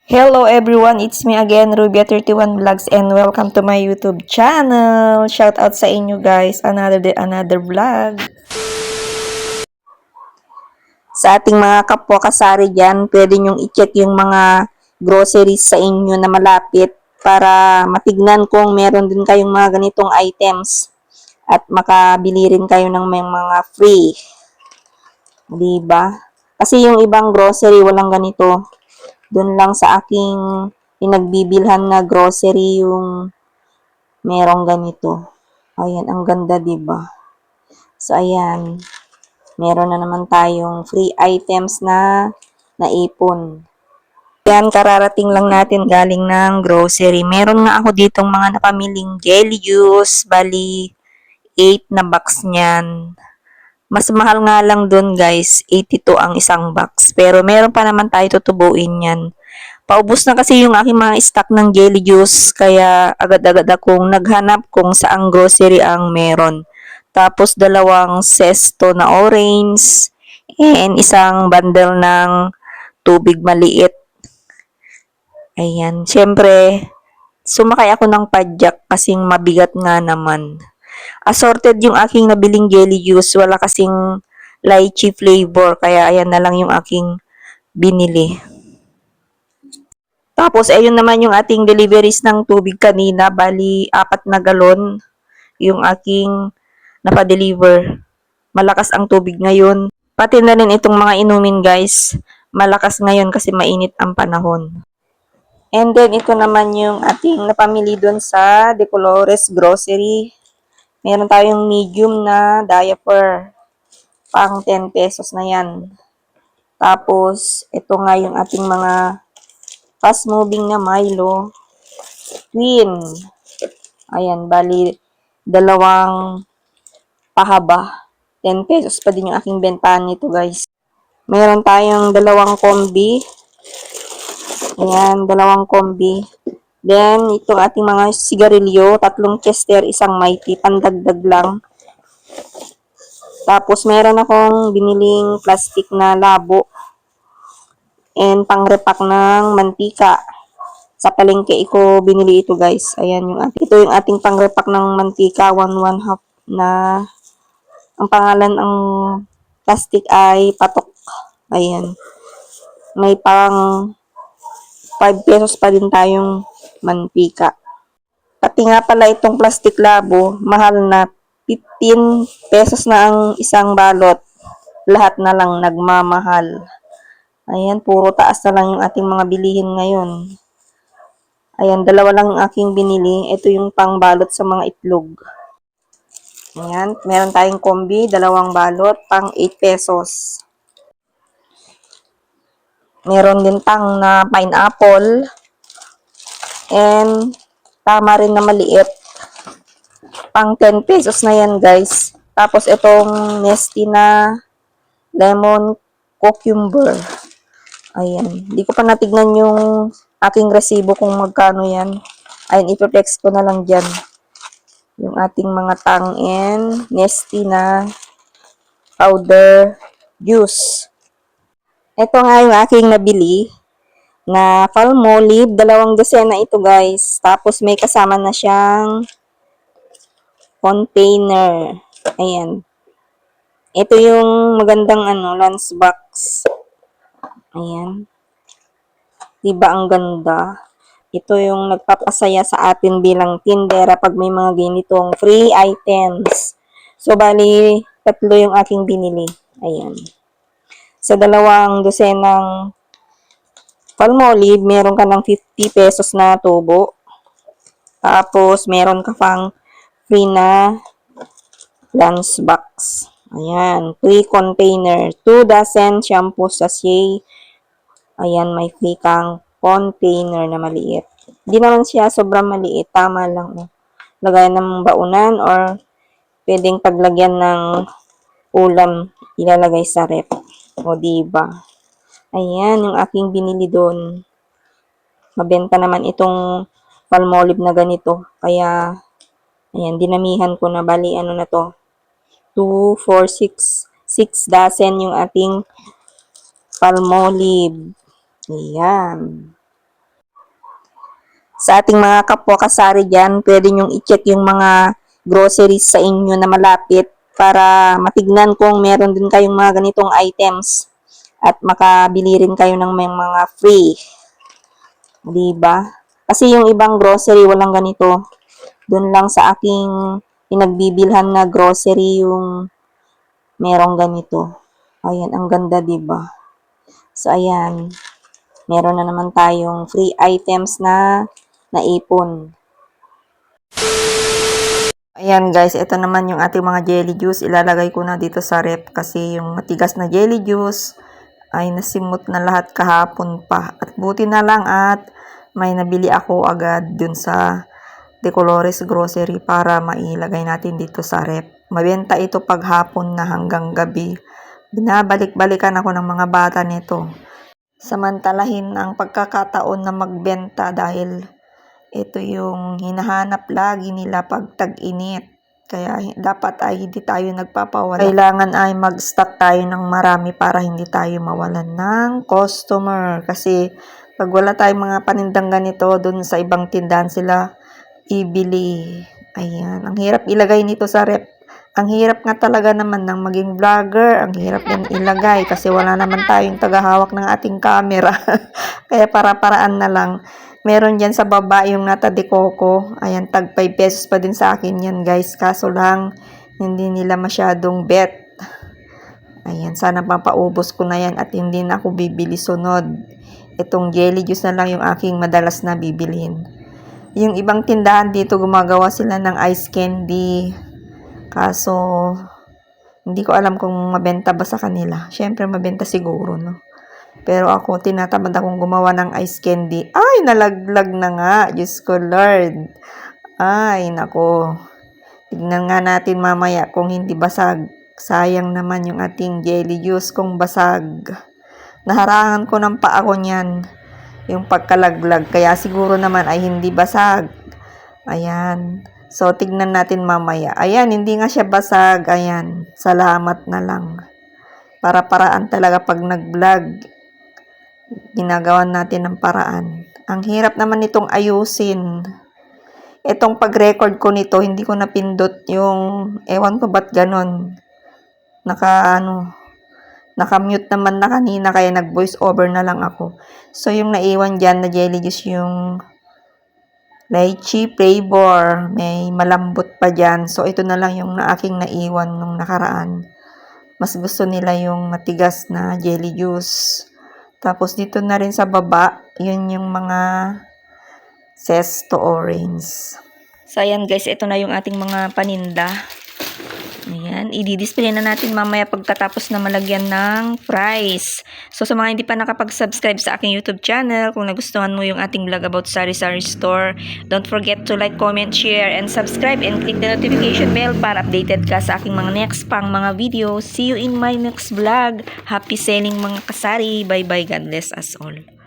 Hello everyone, it's me again, Rubia31 Vlogs, and welcome to my YouTube channel. Shout out sa inyo guys, another day, another vlog. Sa ating mga kapwa kasari dyan, pwede nyong i-check yung mga groceries sa inyo na malapit para matignan kung meron din kayong mga ganitong items at makabili rin kayo ng mga free. Diba? Kasi yung ibang grocery walang ganito. Doon lang sa aking pinagbibilhan na grocery yung merong ganito. Ayan, ang ganda, 'di ba? So ayan, meron na naman tayong free items na naipon. Yan, kararating lang natin galing ng grocery. Meron nga ako ditong mga napamiling jelly juice, bali 8 na box niyan. Mas mahal nga lang dun guys, 82 ang isang box. Pero meron pa naman tayo tutubuin yan. Paubos na kasi yung aking mga stock ng jelly juice, kaya agad-agad akong naghanap kung saang grocery ang meron. Tapos dalawang sesto na orange, and isang bundle ng tubig maliit. Ayan, syempre, sumakay ako ng padjak kasing mabigat nga naman. Assorted yung aking nabiling jelly juice, wala kasing lychee flavor, kaya ayan na lang yung aking binili. Tapos, ayun naman yung ating deliveries ng tubig kanina. Bali, 4 na galon yung aking napadeliver. Malakas ang tubig ngayon. Pati na rin itong mga inumin, guys. Malakas ngayon kasi mainit ang panahon. And then, ito naman yung ating napamili doon sa De Colores Grocery. Meron tayong medium na diaper. Pang 10 pesos na yan. Tapos, ito nga yung ating mga fast-moving na Milo. Queen. Ayan, bali, dalawang pahaba. 10 pesos pa din yung aking bentahan nito, guys. Meron tayong dalawang kombi. Ayan, dalawang kombi. Then, itong ating mga sigarilyo, 3 Chester, isang Mighty, pandagdag lang. Tapos, meron akong biniling plastic na labo and pang-repack ng mantika. Sa palengke ko binili ito, guys. Ayan yung ito yung ating pang-repack ng mantika, 1/2 na ang pangalan ng plastic ay patok. Ayan. May pang 5 pesos pa din tayong mantika. Pati nga pala itong plastic labo, mahal na 15 pesos na ang isang balot. Lahat na lang nagmamahal. Ayan, puro taas na lang yung ating mga bilihin ngayon. Ayan, dalawa lang ang aking binili. Ito yung pangbalot sa mga itlog. Ayan, meron tayong kombi, dalawang balot, pang 8 pesos. Meron din pang na pineapple. And tama rin na maliit. Pang 10 pesos na yan, guys. Tapos itong Nesty na lemon cucumber. Ayan, hindi ko pa natignan yung aking resibo kung magkano yan. Ayun, ito-text ko na lang dyan. Yung ating mga tang and Nesty na powder juice. Ito nga yung aking nabili na Palmolive. 2 dosena ito, guys. Tapos may kasama na siyang container. Ayan. Ito yung magandang lunchbox. Ayan. Diba ang ganda? Ito yung nagpapasaya sa atin bilang tindera pag may mga ganitong free items. So, bali, 3 yung aking binili. Ayan. Sa 2 dosenang Palmolive, meron ka ng 50 pesos na tubo. Tapos, meron ka pang free na lunchbox. Ayan. Free container. 2 dozen shampoo sachet. Ayan, may free kang container na maliit. Hindi naman siya sobrang maliit. Tama lang. Lagayan ng baunan or pwedeng paglagyan ng ulam ilalagay sa rep. O, diba? Ayan, yung aking binili doon. Mabenta naman itong Palmolive na ganito. Kaya, ayan, dinamihan ko na. Bali, ano na to? 2, 4, 6 dozen yung ating Palmolive. Ayan. Sa ating mga kapwa kasari dyan, pwede nyong i-check yung mga groceries sa inyo na malapit para matignan kung meron din kayong mga ganitong items at makabili rin kayo ng may mga free. Diba? Kasi yung ibang grocery walang ganito. Doon lang sa aking pinagbibilhan na grocery yung merong ganito. Ayan, ang ganda, diba? So, ayan. Meron na naman tayong free items na naipon. Ayan guys, ito naman yung ating mga jelly juice. Ilalagay ko na dito sa rep kasi yung matigas na jelly juice ay nasimot na lahat kahapon pa. At buti na lang at may nabili ako agad dun sa De Colores Grocery para mailagay natin dito sa rep. Mabenta ito paghapon na hanggang gabi. Binabalik-balikan ako ng mga bata nito. Samantalahin ang pagkakataon na magbenta dahil ito yung hinahanap lagi nila pag tag-init. Kaya dapat ay hindi tayo nagpapawala. Kailangan ay mag-stock tayo ng marami para hindi tayo mawalan ng customer. Kasi pag wala tayong mga panindang ganito, dun sa ibang tindahan sila ibili. Ayan. Ang hirap ilagay nito sa rep. Ang hirap nga talaga naman ng maging vlogger. Ang hirap din ilagay kasi wala naman tayong tagahawak ng ating camera. Kaya para-paraan na lang. Meron dyan sa baba yung nata de coco. Ayan, tag 5 pesos pa din sa akin yan guys. Kaso lang, hindi nila masyadong bet. Ayan, sana mapaubos ko na yan at hindi na ako bibili sunod. Itong jelly juice na lang yung aking madalas na bibilhin. Yung ibang tindahan dito, gumagawa sila ng ice candy. Kaso, hindi ko alam kung mabenta ba sa kanila. Siyempre, mabenta siguro, no? Pero ako, tinatamad akong gumawa ng ice candy. Ay, nalaglag na nga. Diyos ko, Lord. Ay, nako. Tignan nga natin mamaya kung hindi basag. Sayang naman yung ating jelly juice kung basag. Naharangan ko ng paa ko niyan. Yung pagkalaglag. Kaya siguro naman ay hindi basag. Ayan. So, tignan natin mamaya. Ayan, hindi nga siya basag. Ayan. Salamat na lang. Para-paraan talaga pag nag-vlog. Ginagawa natin ng paraan. Ang hirap naman nitong ayusin. Itong pag-record ko nito, hindi ko napindot yung, ewan ko ba't ganon. Naka-mute naman na kanina, kaya nag-voice over na lang ako. So, yung naiwan dyan na jelly juice, yung lychee flavor. May malambot pa dyan. So, ito na lang yung aking naiwan nung nakaraan. Mas gusto nila yung matigas na jelly juice. Tapos, dito na rin sa baba, yun yung mga zesto orange. So, ayan guys, ito na yung ating mga paninda. Ayan, i-display na natin mamaya pagkatapos na malagyan ng price. So, sa mga hindi pa nakapag-subscribe sa aking YouTube channel, kung nagustuhan mo yung ating vlog about Sari Sari Store, don't forget to like, comment, share, and subscribe, and click the notification bell para updated ka sa aking mga next pang mga videos. See you in my next vlog. Happy selling mga kasari. Bye-bye. God bless us all.